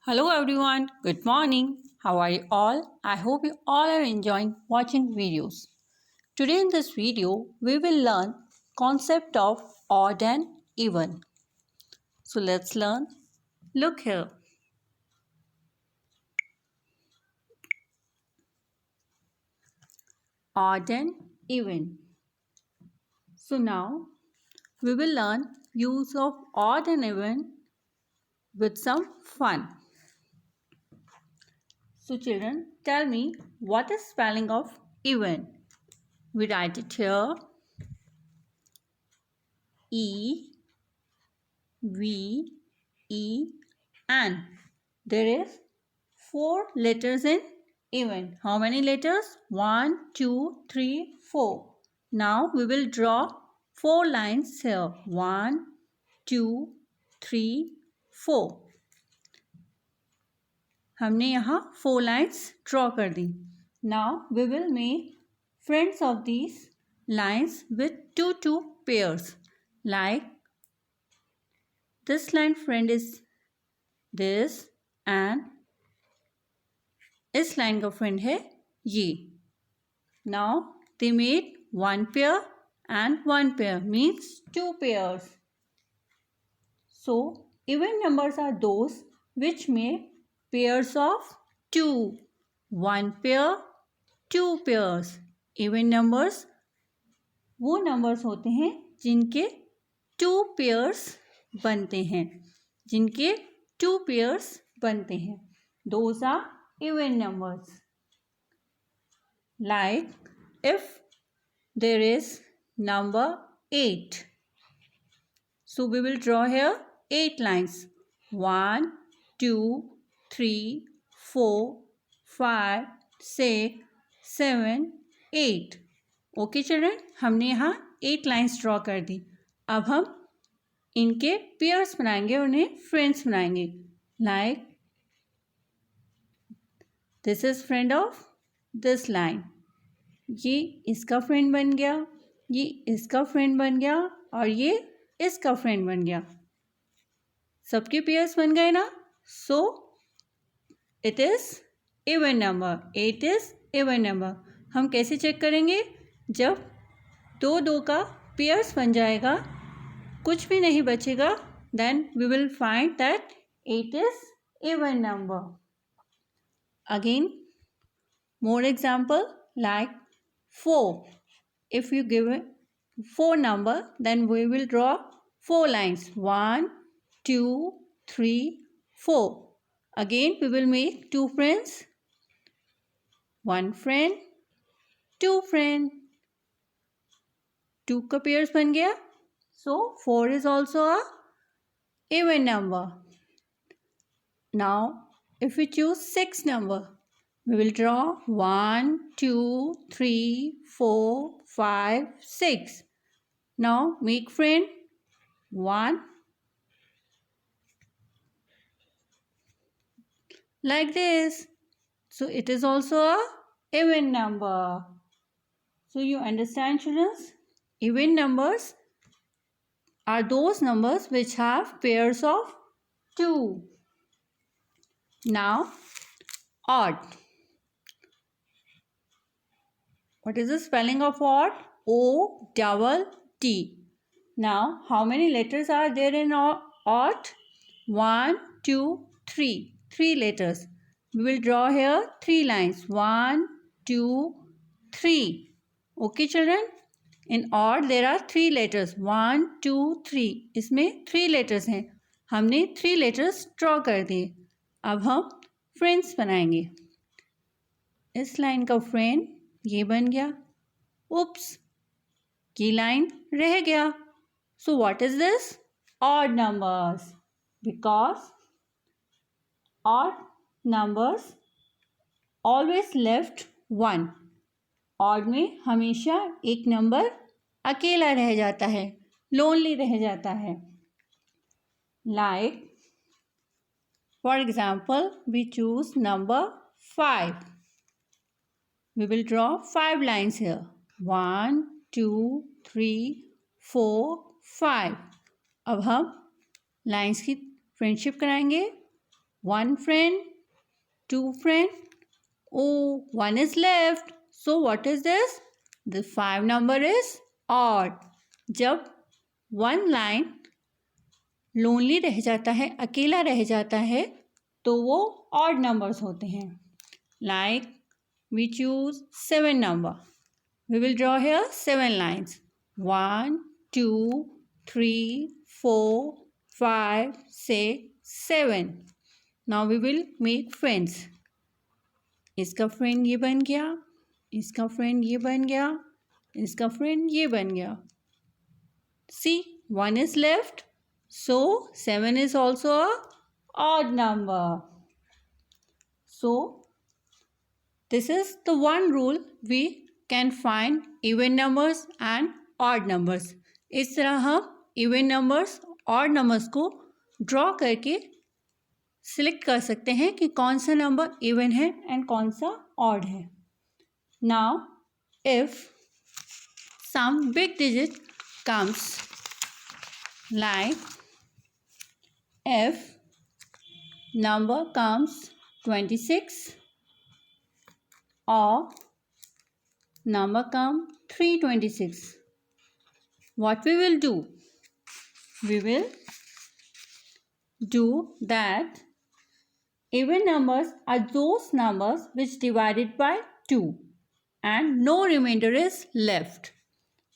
Hello everyone, good morning. How are you all? I hope you all are enjoying watching videos. Today in this video, we will learn concept of odd and even. So let's learn. Look here. Odd and even. So now we will learn use of odd and even with some fun. So children, tell me what is spelling of even? We write it here. E V E N. There is 4 letters in even. How many letters? 1, 2, 3, 4. Now we will draw 4 lines here. 1, 2, 3, 4. हमने यहाँ 4 lines draw कर दी. Now we will make friends of these lines with 2 pairs. Like this line friend is this and इस line का friend है ये. Now they made 1 pair and 1 pair means 2 pairs. So even numbers are those which make pairs of 2. 1 pair, 2 pairs. Even numbers वो numbers होते हैं जिनके 2 pairs बनते हैं. जिनके 2 pairs बनते हैं. Those are even numbers. Like if there is number 8. So we will draw here 8 lines. 1, 2, 3, 4, 5, 6, 7, 8. Okay children, हमने यहाँ 8 lines draw कर दी. अब हम इनके pairs बनाएंगे, उन्हें friends बनाएंगे. Like this is friend of this line. ये इसका फ्रेंड बन गया, ये इसका फ्रेंड बन गया और ये इसका फ्रेंड बन गया. सबके पेयर्स बन गए ना. So it is even number. 8 is even number. हम कैसे चेक करेंगे? जब दो का पेयर्स बन जाएगा, कुछ भी नहीं बचेगा, then we will find that 8 is even number. Again more example like 4. If you give a 4 number, then we will draw 4 lines. 1, 2, 3, 4. Again we will make 2 friends. 1 friend, 2 friend. 2 का pairs बन गया. So 4 is also a even number. Now if we choose 6 number, we will draw 1, 2, 3, 4, 5, 6. Now make friend 1 like this. So it is also a even number. So you understand children? Even numbers are those numbers which have pairs of 2. Now odd. What is the spelling of odd? O-double-D. Now, how many letters are there in odd? 1, 2, 3. 3 letters. We will draw here 3 lines. 1, 2, 3. Okay, children? In odd, there are 3 letters. 1, 2, 3. इसमें 3 letters हैं. हमने 3 letters draw कर दिए. अब हम friends बनाएंगे. इस line का friend ये बन गया. उप्स, ये लाइन रह गया. So what is this? Odd numbers. Because odd numbers always left 1. Odd में हमेशा एक नंबर अकेला रह जाता है, लोनली रह जाता है. Like for example we choose number 5. We will draw 5 lines here. 1, 2, 3, 4, 5. अब हम लाइन्स की फ्रेंडशिप कराएंगे. 1 friend, 2 friend. Oh, 1 is left. So what is this? The 5 number is odd. जब 1 line lonely रह जाता है, अकेला रह जाता है, तो वो odd numbers होते हैं. Like we choose 7 number. We will draw here 7 lines. 1, 2, 3, 4, 5, 6, 7. Now we will make friends. इसका फ्रेंड ये बन गया, इसका फ्रेंड ये बन गया, इसका फ्रेंड ये बन गया. See, 1 is left. So 7 is also a odd number. So this is the one rule we can find even numbers and odd numbers. इस तरह हम even numbers, odd numbers को draw करके select कर सकते हैं कि कौन सा number even है and कौन सा odd है. Now, if some big digit comes like if number comes 26 or number come 326, what we will do? We will do that even numbers are those numbers which divided by 2 and no remainder is left,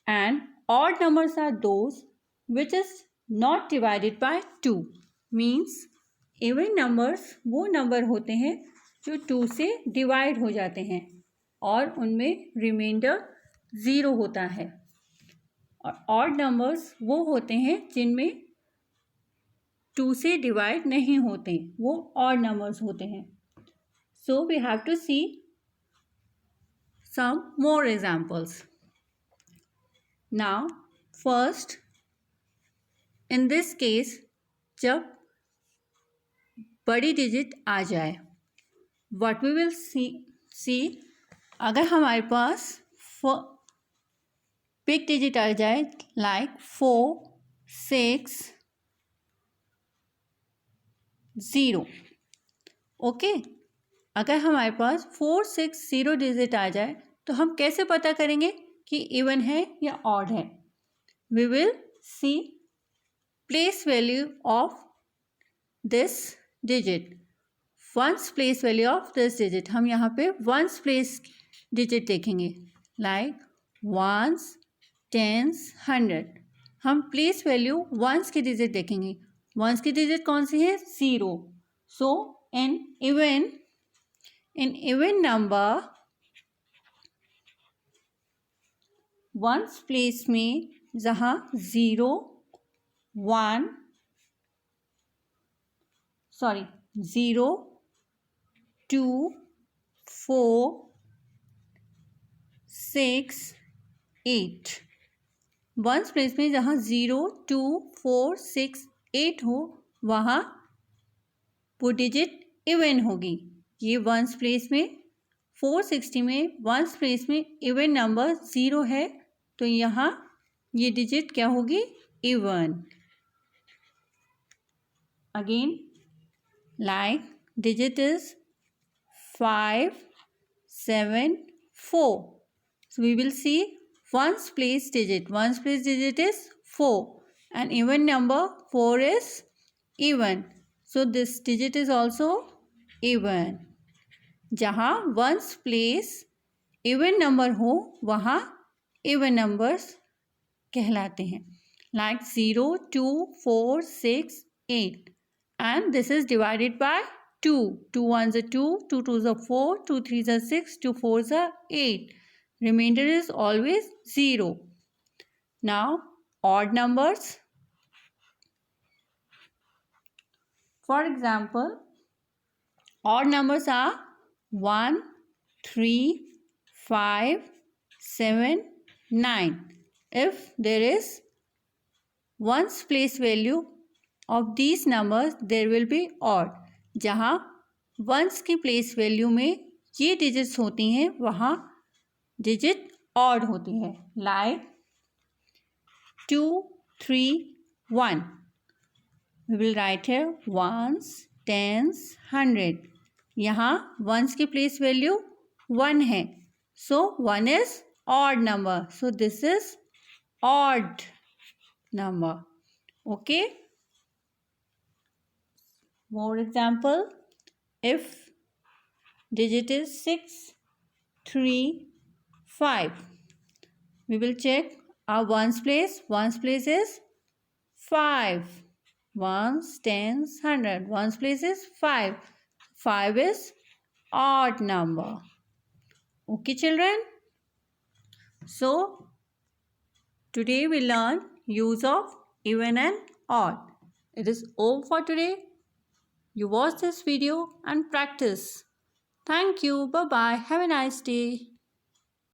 and odd numbers are those which is not divided by 2. Means even numbers वो number होते हैं जो 2 से divide हो जाते हैं और उनमें remainder 0 होता है, और odd numbers वो होते हैं जिनमें 2 से divide नहीं होते, वो odd numbers होते हैं. So we have to see some more examples. Now first, in this case, जब बड़ी digit आ जाए, what we will see, अगर हमारे पास big digit आ जाए like 4, 6, 0. ओके, अगर हमारे पास 4, 6, 0 डिजिट आ जाए तो हम कैसे पता करेंगे कि इवन है या ऑड है? We will see place value of this digit, ones place value of this digit. हम यहाँ पे वंस प्लेस डिजिट देखेंगे लाइक वंस, टेंस, 100. हम प्लेस वैल्यू वंस की डिजिट देखेंगे. वंस की डिजिट कौन सी है? 0. So in even number ones place में जहाँ 0, 2, 4, 6, 8. वंस प्लेस में जहाँ 0, 2, 4, 6, 8 हो वहाँ वो डिजिट इवन होगी. ये वंस प्लेस में 460 में वंस प्लेस में इवन नंबर 0 है, तो यहाँ ये डिजिट क्या होगी? Even. Again like digit is 5, 7, 4. So we will see ones place digit. Ones place digit is 4 and even number 4 is even. So this digit is also even. जहाँ ones place even number हो वहाँ even numbers कहलाते हैं. Like 0, 2, 4, 6, 8. And this is divided by 2. 2 ones are 2, 2 twos are 4, 2 threes are 6, 2 fours are 8. Remainder is always 0. Now odd numbers. For example, odd numbers are 1, 3, 5, 7, 9. If there is ones place value of these numbers, there will be odd. जहाँ ones की place value में ये digits होती हैं वहाँ digit odd होती है. Like 2, 3, 1. We will write here ones, tens, 100. यहाँ वंस की प्लेस वैल्यू 1 है. So 1 is odd number. So this is odd number. Okay. More example. If digit is 6, 3, 5. We will check our ones place. Ones place is 5. Ones, tens, 100. Ones place is 5. 5 is odd number. Okay, children. So today we learn use of even and odd. It is all for today. You watch this video and practice. Thank you. Bye bye. Have a nice day.